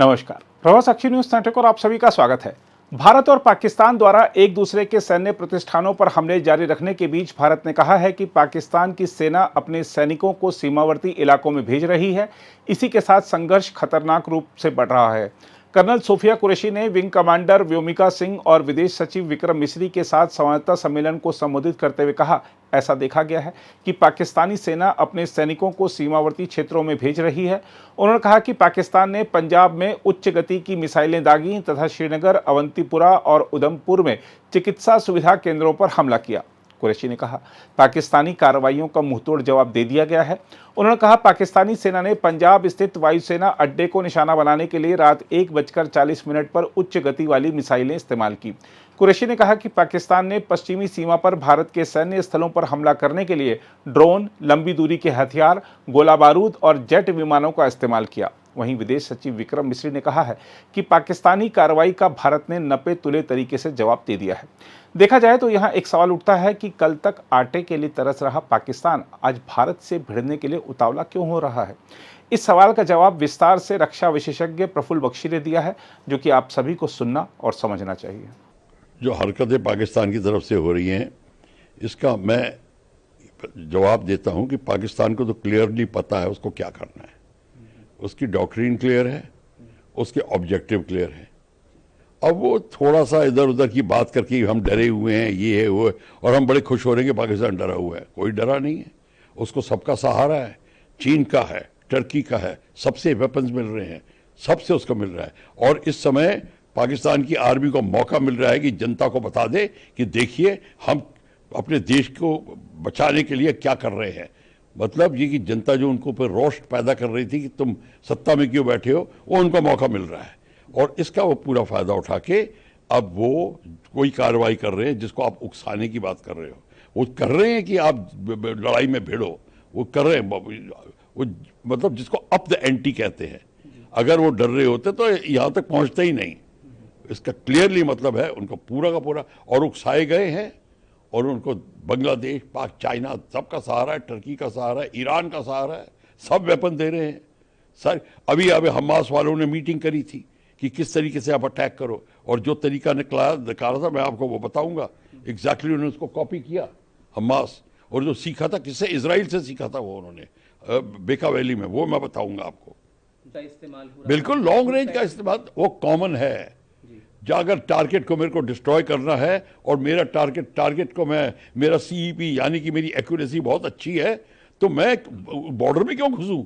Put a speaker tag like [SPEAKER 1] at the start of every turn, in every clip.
[SPEAKER 1] नमस्कार, प्रभात साक्षी news network और आप सभी का स्वागत है। भारत और पाकिस्तान द्वारा एक दूसरे के सैन्य प्रतिष्ठानों पर हमले जारी रखने के बीच भारत ने कहा है कि पाकिस्तान की सेना अपने सैनिकों को सीमावर्ती इलाकों में भेज रही है। इसी के साथ संघर्ष खतरनाक रूप से बढ़ रहा है। कर्नल सोफिया कुरैशी ने विंग कमांडर व्योमिका सिंह और विदेश सचिव विक्रम मिस्री के साथ संवाददाता सम्मेलन को संबोधित करते हुए कहा, ऐसा देखा गया है कि पाकिस्तानी सेना अपने सैनिकों को सीमावर्ती क्षेत्रों में भेज रही है। उन्होंने कहा कि पाकिस्तान ने पंजाब में उच्च गति की मिसाइलें दागी तथा श्रीनगर, अवंतीपुरा और उधमपुर में चिकित्सा सुविधा केंद्रों पर हमला किया। कुरैशी ने कहा, पाकिस्तानी कार्रवाइयों का मुंहतोड़ जवाब दे दिया गया है। उन्होंने कहा, पाकिस्तानी सेना ने पंजाब स्थित वायुसेना अड्डे को निशाना बनाने के लिए रात 1:40 पर उच्च गति वाली मिसाइलें इस्तेमाल की। कुरैशी ने कहा कि पाकिस्तान ने पश्चिमी सीमा पर भारत के सैन्य स्थलों पर हमला करने के लिए ड्रोन, लंबी दूरी के हथियार, गोला बारूद और जेट विमानों का इस्तेमाल किया। वहीं विदेश सचिव विक्रम मिस्री ने कहा है कि पाकिस्तानी कार्रवाई का भारत ने नपे तुले तरीके से जवाब दे दिया है। देखा जाए तो यहाँ एक सवाल उठता है कि कल तक आटे के लिए तरस रहा पाकिस्तान आज भारत से भिड़ने के लिए उतावला क्यों हो रहा है। इस सवाल का जवाब विस्तार से रक्षा विशेषज्ञ प्रफुल्ल बख्शी ने दिया है, जो कि आप सभी को सुनना और समझना चाहिए।
[SPEAKER 2] जो हरकतें पाकिस्तान की तरफ से हो रही हैं, इसका मैं जवाब देता हूं कि पाकिस्तान को तो क्लियरली पता है उसको क्या करना है। उसकी डॉक्ट्रिन क्लियर है, उसके ऑब्जेक्टिव क्लियर है। अब वो थोड़ा सा इधर उधर की बात करके हम डरे हुए हैं, ये है वो है, और हम बड़े खुश हो रहे हैं कि पाकिस्तान डरा हुआ है। कोई डरा नहीं है, उसको सबका सहारा है, चीन का है, टर्की का है, सबसे वेपन्स मिल रहे हैं, सबसे उसको मिल रहा है। और इस समय पाकिस्तान की आर्मी को मौका मिल रहा है कि जनता को बता दे कि देखिए हम अपने देश को बचाने के लिए क्या कर रहे हैं। मतलब ये कि जनता जो उनको ऊपर रोष पैदा कर रही थी कि तुम सत्ता में क्यों बैठे हो, वो उनको मौका मिल रहा है और इसका वो पूरा फायदा उठा के अब वो कोई कार्रवाई कर रहे हैं जिसको आप उकसाने की बात कर रहे हो। वो कर रहे हैं कि आप लड़ाई में भिड़ो, वो कर रहे हैं वो मतलब जिसको अप द एंटी कहते हैं। अगर वो डर रहे होते तो यहाँ तक पहुँचते ही नहीं। इसका क्लियरली मतलब है उनको पूरा का पूरा और उकसाए गए हैं और उनको बांग्लादेश, पाक, चाइना सबका सहारा है, टर्की का सहारा है, ईरान का सहारा है, सब वेपन दे रहे हैं सर। अभी हमास वालों ने मीटिंग करी थी कि किस तरीके से आप अटैक करो और जो तरीका निकाला था मैं आपको वो बताऊंगा। एग्जैक्टली उन्होंने उसको कॉपी किया हमास, और जो सीखा था किससे, इजराइल से सीखा था वो उन्होंने बेका वैली में, वो मैं बताऊंगा आपको। बिल्कुल लॉन्ग रेंज का इस्तेमाल वो कॉमन है। जो अगर टारगेट को मेरे को डिस्ट्रॉय करना है और मेरा टारगेट को मेरा सीईपी यानी कि मेरी एक्यूरेसी बहुत अच्छी है, तो मैं बॉर्डर में क्यों घुसूं।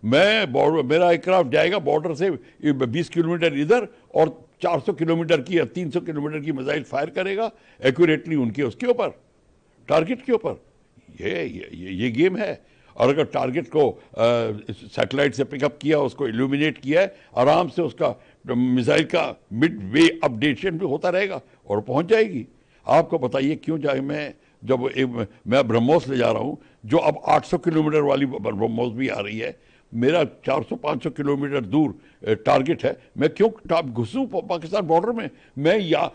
[SPEAKER 2] मेरा एयरक्राफ्ट जाएगा बॉर्डर से 20 किलोमीटर इधर और 400 किलोमीटर की या 300 किलोमीटर की मिसाइल फायर करेगा एक्यूरेटली उनके उसके ऊपर, टारगेट के ऊपर। ये गेम है। और अगर टारगेट को सैटेलाइट से पिकअप किया, उसको इल्यूमिनेट किया है, आराम से उसका मिसाइल का मिड वे अपडेशन भी होता रहेगा और पहुंच जाएगी। आपको बताइए क्यों जाए मैं ब्रह्मोस ले जा रहा हूं, जो अब 800 किलोमीटर वाली ब्रह्मोस भी आ रही है। मेरा 400-500 किलोमीटर दूर टारगेट है, मैं क्यों घुसूं पाकिस्तान बॉर्डर में। मैं या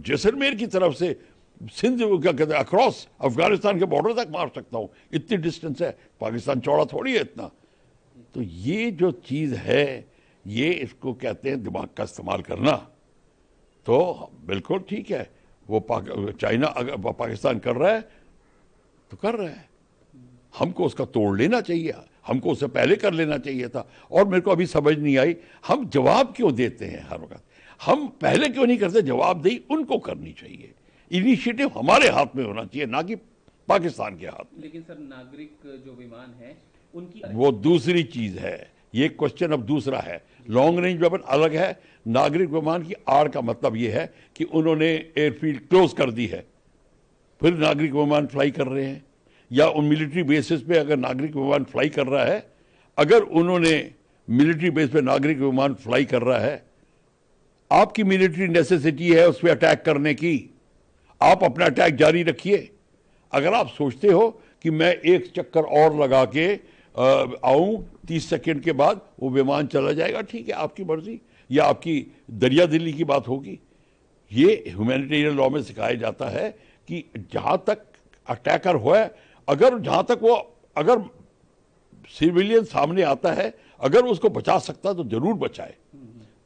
[SPEAKER 2] जैसलमेर की तरफ से सिंध क्या कहते हैं अक्रॉस अफगानिस्तान के बॉर्डर तक मार सकता हूं, इतनी डिस्टेंस है। पाकिस्तान चौड़ा थोड़ी है इतना। तो ये जो चीज है, ये इसको कहते हैं दिमाग का इस्तेमाल करना। तो बिल्कुल ठीक है, वो चाइना अगर पाकिस्तान कर रहा है तो कर रहा है, हमको उसका तोड़ लेना चाहिए, हमको उससे पहले कर लेना चाहिए था। और मेरे को अभी समझ नहीं आई हम जवाब क्यों देते हैं हर वक्त, हम पहले क्यों नहीं करते। जवाबदेही उनको करनी चाहिए, इनिशिएटिव हमारे हाथ में होना चाहिए, ना कि पाकिस्तान के हाथ में।
[SPEAKER 3] लेकिन सर नागरिक जो विमान है उनकी
[SPEAKER 2] वो दूसरी चीज है। ये क्वेश्चन अब दूसरा है। लॉन्ग रेंज वेपन अलग है, नागरिक विमान की आड़ का मतलब ये है कि उन्होंने एयरफील्ड क्लोज कर दी है, फिर नागरिक विमान फ्लाई कर रहे हैं, या उन मिलिट्री बेसिस पे अगर नागरिक विमान फ्लाई कर रहा है, अगर उन्होंने मिलिट्री बेस पे नागरिक विमान फ्लाई कर रहा है, आपकी मिलिट्री नेसेसिटी है उस पर अटैक करने की, आप अपना अटैक जारी रखिए। अगर आप सोचते हो कि मैं एक चक्कर और लगा के आऊं 30 सेकंड के बाद वो विमान चला जाएगा, ठीक है, आपकी मर्जी, या आपकी दरिया दिल्ली की बात होगी। ये ह्यूमैनिटेरियन लॉ में सिखाया जाता है कि जहां तक अटैकर हुआ है, अगर जहां तक वो अगर सिविलियन सामने आता है, अगर उसको बचा सकता तो जरूर बचाए,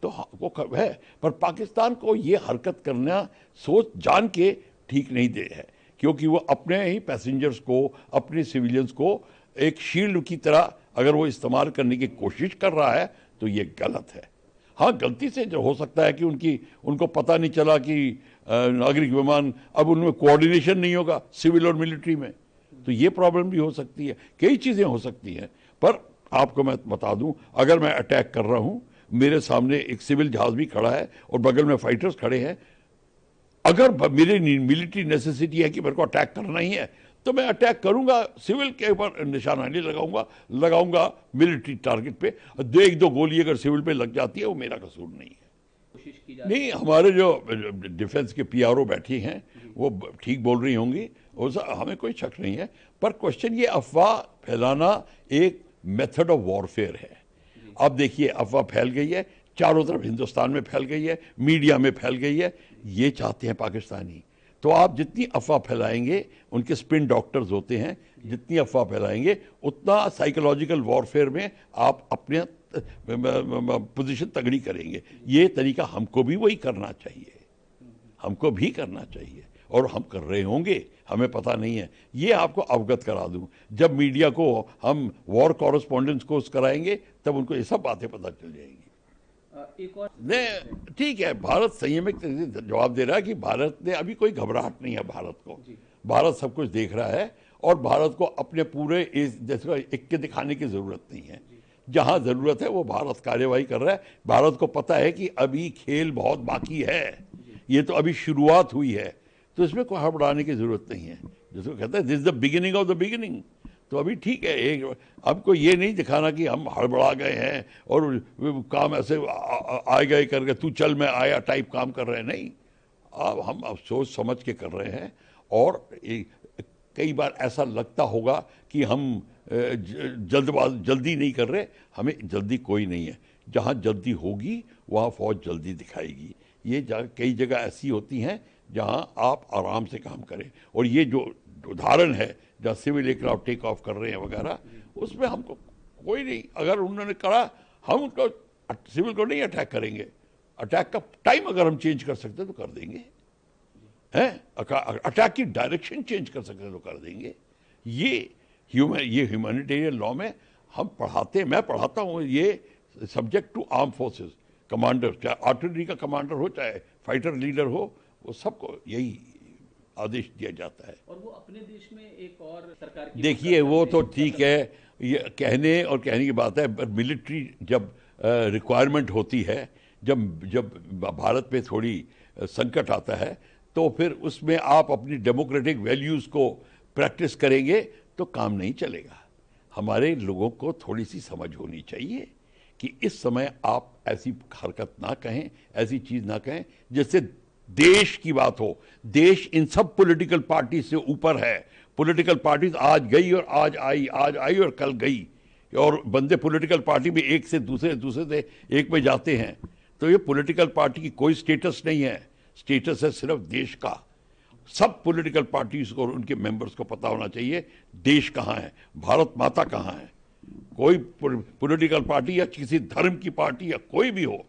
[SPEAKER 2] तो वो है। पर पाकिस्तान को ये हरकत करना सोच जान के ठीक नहीं दे है, क्योंकि वो अपने ही पैसेंजर्स को, अपने सिविलियंस को एक शील्ड की तरह अगर वो इस्तेमाल करने की कोशिश कर रहा है तो ये गलत है। हाँ, गलती से जो हो सकता है कि उनको पता नहीं चला कि नागरिक विमान, अब उनमें कोऑर्डिनेशन नहीं होगा सिविल और मिलिट्री में, तो ये प्रॉब्लम भी हो सकती है, कई चीज़ें हो सकती हैं। पर आपको मैं बता दूं, अगर मैं अटैक कर रहा हूं, मेरे सामने एक सिविल जहाज भी खड़ा है और बगल में फाइटर्स खड़े हैं, अगर मेरी मिलिट्री नेसेसिटी है कि मेरे को अटैक करना ही है तो मैं अटैक करूंगा, सिविल के ऊपर निशाना नहीं लगाऊंगा मिलिट्री टारगेट पे। एक दो गोली अगर सिविल पे लग जाती है वो मेरा कसूर नहीं है।
[SPEAKER 3] कोशिश की जा
[SPEAKER 2] नहीं, हमारे जो डिफेंस के पीआरओ बैठी हैं वो ठीक बोल रही होंगी, हमें कोई शक नहीं है। पर क्वेश्चन ये अफवाह फैलाना एक मेथड ऑफ वॉरफेयर है। अब देखिए, अफवाह फैल गई है, चारों तरफ हिंदुस्तान में फैल गई है, मीडिया में फैल गई है। ये चाहते हैं पाकिस्तानी, तो आप जितनी अफवाह फैलाएंगे, उनके स्पिन डॉक्टर्स होते हैं, जितनी अफवाह फैलाएंगे उतना साइकोलॉजिकल वॉरफेयर में आप अपने पोजीशन तगड़ी करेंगे। ये तरीका हमको भी वही करना चाहिए, हमको भी करना चाहिए, और हम कर रहे होंगे, हमें पता नहीं है। ये आपको अवगत करा दूं, जब मीडिया को हम वॉर कॉरेस्पॉन्डेंट्स कोर्स कराएंगे तब उनको ये सब बातें पता चल जाएंगी।
[SPEAKER 3] एक और
[SPEAKER 2] नहीं, ठीक है, भारत संयमित जवाब दे रहा है कि भारत ने अभी कोई घबराहट नहीं है। भारत को, भारत सब कुछ देख रहा है, और भारत को अपने पूरे इस जैसे इक्के दिखाने की जरूरत नहीं है। जहां जरूरत है वो भारत कार्यवाही कर रहा है। भारत को पता है कि अभी खेल बहुत बाकी है, ये तो अभी शुरुआत हुई है, तो इसमें कोई हड़बड़ाने की जरूरत नहीं है। जिसको कहते हैं this is the beginning of the beginning, तो अभी ठीक है। एक आपको ये नहीं दिखाना कि हम हड़बड़ा गए हैं और काम ऐसे आए गए करके तू चल मैं आया टाइप काम कर रहे हैं, नहीं। हम अब सोच समझ के कर रहे हैं, और कई बार ऐसा लगता होगा कि हम जल्दी नहीं कर रहे, हमें जल्दी कोई नहीं है। जहाँ जल्दी होगी वहाँ फौज जल्दी दिखाएगी। ये कई जगह ऐसी होती हैं जहाँ आप आराम से काम करें, और ये जो उदाहरण है जहाँ सिविल एयरक्राफ्ट टेक ऑफ कर रहे हैं वगैरह, उसमें हमको कोई नहीं, अगर उन्होंने करा हम उनको सिविल को नहीं अटैक करेंगे। अटैक का टाइम अगर हम चेंज कर सकते तो कर देंगे, हैं, अटैक की डायरेक्शन चेंज कर सकते तो कर देंगे। ये ह्यूमैनिटेरियन लॉ में हम पढ़ाते हैं, मैं पढ़ाता हूँ, ये subject to arm forces commander, चाहे आर्टिलरी का कमांडर हो चाहे फाइटर लीडर हो, वो सबको यही आदेश दिया जाता है।
[SPEAKER 3] और वो अपने देश में एक और सरकार की
[SPEAKER 2] देखिए, वो तो ठीक है, ये कहने की बात है, पर मिलिट्री जब रिक्वायरमेंट होती है, जब भारत पे थोड़ी संकट आता है, तो फिर उसमें आप अपनी डेमोक्रेटिक वैल्यूज़ को प्रैक्टिस करेंगे तो काम नहीं चलेगा। हमारे लोगों को थोड़ी सी समझ होनी चाहिए कि इस समय आप ऐसी हरकत ना कहें, ऐसी चीज़ ना कहें जिससे देश की बात हो। देश इन सब पॉलिटिकल पार्टी से ऊपर है। पॉलिटिकल पार्टीज आज गई और आज आई और कल गई, और बंदे पॉलिटिकल पार्टी में एक से दूसरे से एक में जाते हैं। तो ये पॉलिटिकल पार्टी की कोई स्टेटस नहीं है, स्टेटस है सिर्फ देश का। सब पॉलिटिकल पार्टीज को और उनके मेंबर्स को पता होना चाहिए देश कहाँ है, भारत माता कहाँ है। कोई पॉलिटिकल पार्टी या किसी धर्म की पार्टी या कोई भी हो,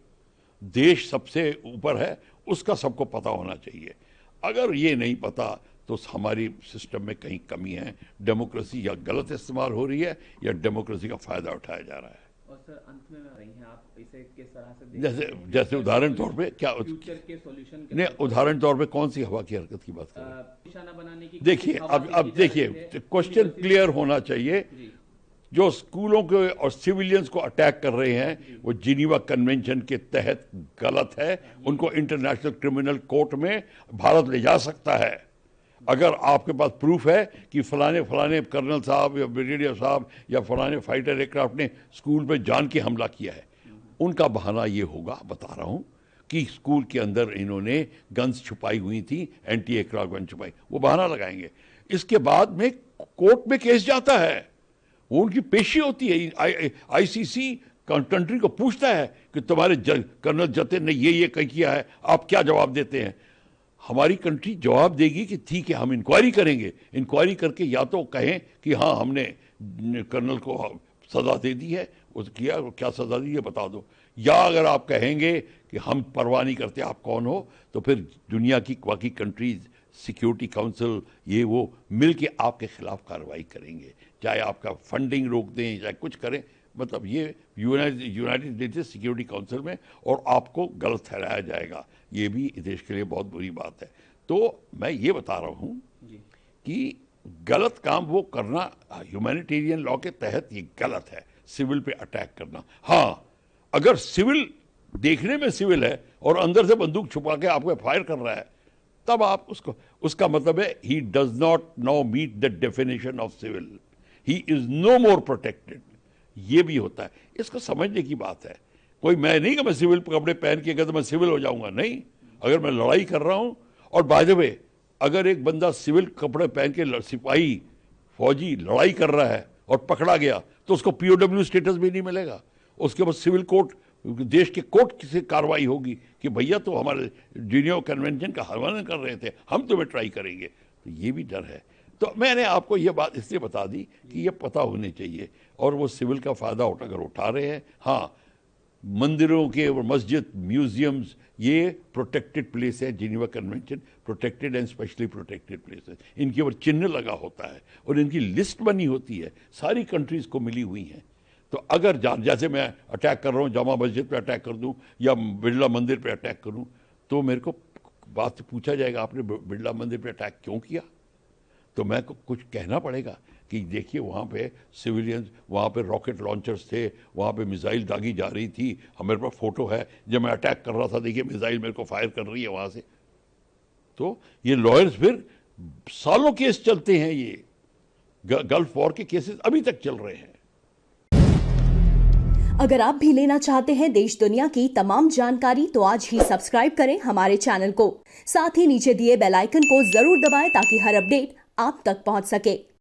[SPEAKER 2] देश सबसे ऊपर है, उसका सबको पता होना चाहिए। अगर ये नहीं पता तो हमारी सिस्टम में कहीं कमी है, डेमोक्रेसी या गलत इस्तेमाल हो रही है या डेमोक्रेसी का फायदा उठाया जा रहा है।
[SPEAKER 3] और सर, अंत में रही हैं आप इसे किस तरह से देखते हैं?
[SPEAKER 2] जैसे उदाहरण तौर पे क्या
[SPEAKER 3] फ्यूचर के सॉल्यूशन
[SPEAKER 2] नहीं, उदाहरण तौर पे कौन सी हवा की हरकत की बात कर रहे हैं?
[SPEAKER 3] निशाना बनाने की
[SPEAKER 2] देखिए, अब देखिए, क्वेश्चन क्लियर होना चाहिए। जो स्कूलों के और सिविलियंस को अटैक कर रहे हैं वो जिनीवा कन्वेंशन के तहत गलत है। उनको इंटरनेशनल क्रिमिनल कोर्ट में भारत ले जा सकता है, अगर आपके पास प्रूफ है कि फलाने कर्नल साहब या ब्रिगेडियर साहब या फलाने फाइटर एयरक्राफ्ट ने स्कूल पे जान के हमला किया है। उनका बहाना ये होगा, बता रहा हूँ, कि स्कूल के अंदर इन्होंने गन्स छुपाई हुई थी, एंटी एयरक्राफ्ट गन छुपाई, वो बहाना लगाएंगे। इसके बाद में कोर्ट में केस जाता है, वो उनकी पेशी होती है। आईसीसी कंट्री को पूछता है कि तुम्हारे कर्नल जतिन ने ये किया है, आप क्या जवाब देते हैं। हमारी कंट्री जवाब देगी कि ठीक है, हम इंक्वायरी करेंगे। इंक्वायरी करके या तो कहें कि हाँ, हमने कर्नल को सजा दे दी है, उस किया क्या सजा दी ये बता दो। या अगर आप कहेंगे कि हम परवाह नहीं करते आप कौन हो, तो फिर दुनिया की बाकी कंट्रीज, सिक्योरिटी काउंसिल, ये वो मिल के आपके खिलाफ कार्रवाई करेंगे, चाहे आपका फंडिंग रोक दें, चाहे कुछ करें। मतलब ये यूनाइटेड नेशंस सिक्योरिटी काउंसिल में, और आपको गलत ठहराया जाएगा। ये भी देश के लिए बहुत बुरी बात है। तो मैं ये बता रहा हूँ कि गलत काम वो करना ह्यूमैनिटेरियन लॉ के तहत ये गलत है, सिविल पे अटैक करना। हाँ, अगर सिविल देखने में सिविल है और अंदर से बंदूक छुपा के आपको फायर कर रहा है, तब आप उसका मतलब है he does not now meet the definition of civil, he is no more protected. ये भी होता है, इसको समझने की बात है। कोई मैं नहीं कि मैं सिविल कपड़े पहन के अगर तो मैं सिविल हो जाऊंगा, नहीं। अगर मैं लड़ाई कर रहा हूं, और बाय द वे अगर एक बंदा सिविल कपड़े पहन के सिपाही फौजी लड़ाई कर रहा है और पकड़ा गया, तो उसको पीओडब्ल्यू स्टेटस भी नहीं मिलेगा। उसके बाद सिविल कोर्ट, देश के कोर्ट से कार्रवाई होगी कि भैया तो हमारे जिनेवा कन्वेंशन का हवाला कर रहे थे, हम तुम्हें ट्राई करेंगे। तो ये भी डर है। तो मैंने आपको ये बात इसलिए बता दी कि ये पता होनी चाहिए। और वो सिविल का फ़ायदा अगर उठा रहे हैं, हाँ, मंदिरों के और मस्जिद, म्यूजियम्स, ये प्रोटेक्टेड प्लेस है, Geneva convention protected and specially protected places. इनके ऊपर चिन्ह लगा होता है और इनकी लिस्ट बनी होती है, सारी कंट्रीज़ को मिली हुई हैं। तो अगर जैसे मैं अटैक कर रहा हूँ, जामा मस्जिद पे अटैक कर दूँ या बिरला मंदिर पे अटैक करूँ, तो मेरे को बात पूछा जाएगा आपने बिरला मंदिर पे अटैक क्यों किया। तो मैं को कुछ कहना पड़ेगा कि देखिए वहाँ पे सिविलियंस, वहाँ पे रॉकेट लॉन्चर्स थे, वहाँ पे मिसाइल दागी जा रही थी, मेरे पास फोटो है जब मैं अटैक कर रहा था, देखिए मिसाइल मेरे को फायर कर रही है वहाँ से। तो ये लॉयर्स फिर सालों केस चलते हैं, ये गल्फ वॉर के केसेस अभी तक चल रहे हैं।
[SPEAKER 4] अगर आप भी लेना चाहते हैं देश दुनिया की तमाम जानकारी, तो आज ही सब्सक्राइब करें हमारे चैनल को। साथ ही नीचे दिए बेल आइकन को जरूर दबाएं ताकि हर अपडेट आप तक पहुंच सके।